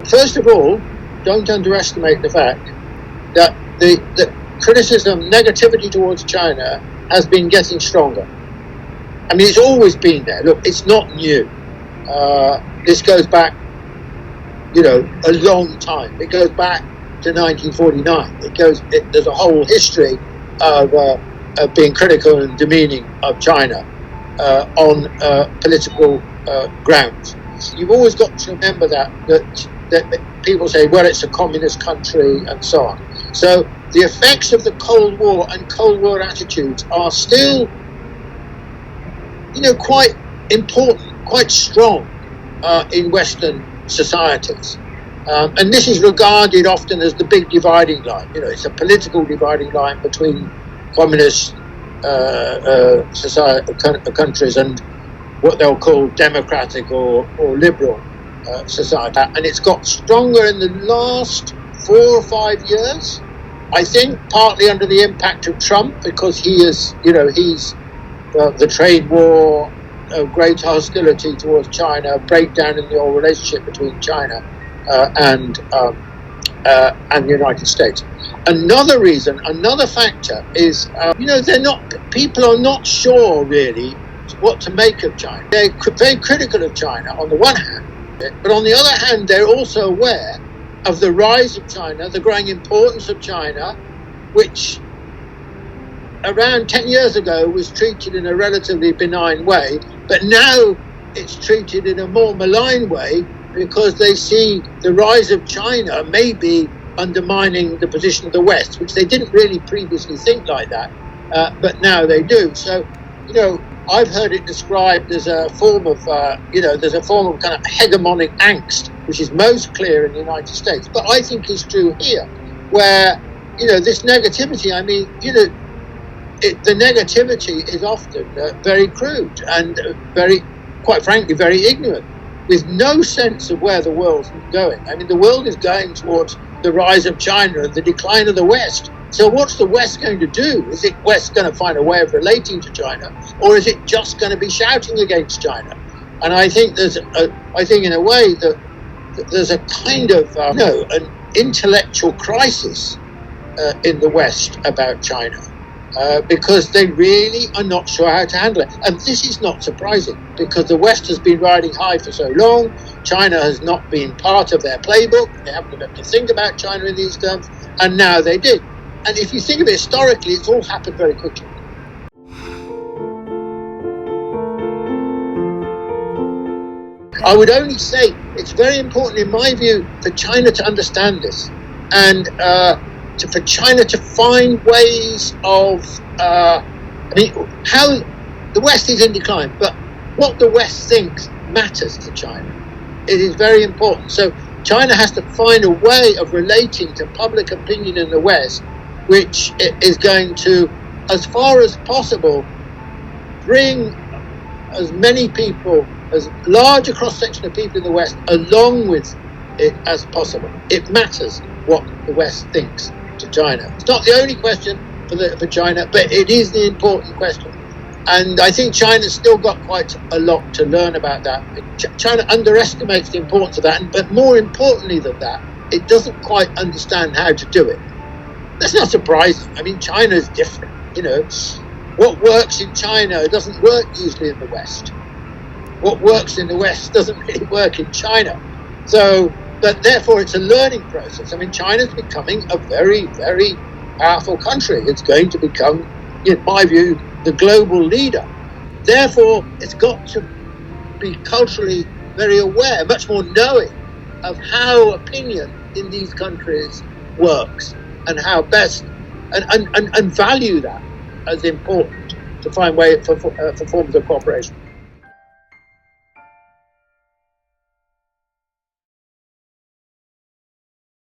First of all, don't underestimate the fact that the criticism, negativity towards China has been getting stronger. I mean, it's always been there. Look, it's not new. This goes back, a long time. It goes back to 1949. There's a whole history of being critical and demeaning of China on political grounds. You've always got to remember that people say, well, it's a communist country and so on. So the effects of the Cold War and Cold War attitudes are still, quite important, quite strong in Western societies. And this is regarded often as the big dividing line. It's a political dividing line between communist countries and what they'll call democratic or liberal society. And it's got stronger in the last 4 or 5 years, I think, partly under the impact of Trump, because he's the trade war, great hostility towards China, breakdown in the old relationship between China and the United States. Another factor is, people are not sure really what to make of China. They're very critical of China on the one hand, but on the other hand, they're also aware of the rise of China, the growing importance of China, which around 10 years ago was treated in a relatively benign way, but now it's treated in a more malign way because they see the rise of China maybe undermining the position of the West, which they didn't really previously think like that, but now they do. So, I've heard it described as a form of, there's a form of kind of hegemonic angst, which is most clear in the United States, but I think is true here, where, this negativity, the negativity is often very crude and quite frankly, very ignorant, with no sense of where the world's going. I mean, the world is going towards the rise of China and the decline of the West. So what's the West going to do? Is it West going to find a way of relating to China, or is it just going to be shouting against China? And I think in a way that there's a kind of an intellectual crisis in the West about China. Because they really are not sure how to handle it. And this is not surprising, because the West has been riding high for so long. China has not been part of their playbook. They haven't been able to think about China in these terms, and now they did. And if you think of it historically, it's all happened very quickly. I would only say it's very important, in my view, for China to understand this, and for China to find ways of, how the West is in decline, but what the West thinks matters to China. It is very important. So China has to find a way of relating to public opinion in the West, which is going to, as far as possible, bring as many people, as large a cross-section of people in the West along with it as possible. It matters what the West thinks to China. It's not the only question for China, but it is the important question. And I think China's still got quite a lot to learn about that. China underestimates the importance of that, but more importantly than that, it doesn't quite understand how to do it. That's not surprising. I mean, China is different. What works in China doesn't work usually in the West. What works in the West doesn't really work in China. But therefore, it's a learning process. I mean, China's becoming a very, very powerful country. It's going to become, in my view, the global leader. Therefore, it's got to be culturally very aware, much more knowing of how opinion in these countries works and how best, and value that as important to find way for forms of cooperation.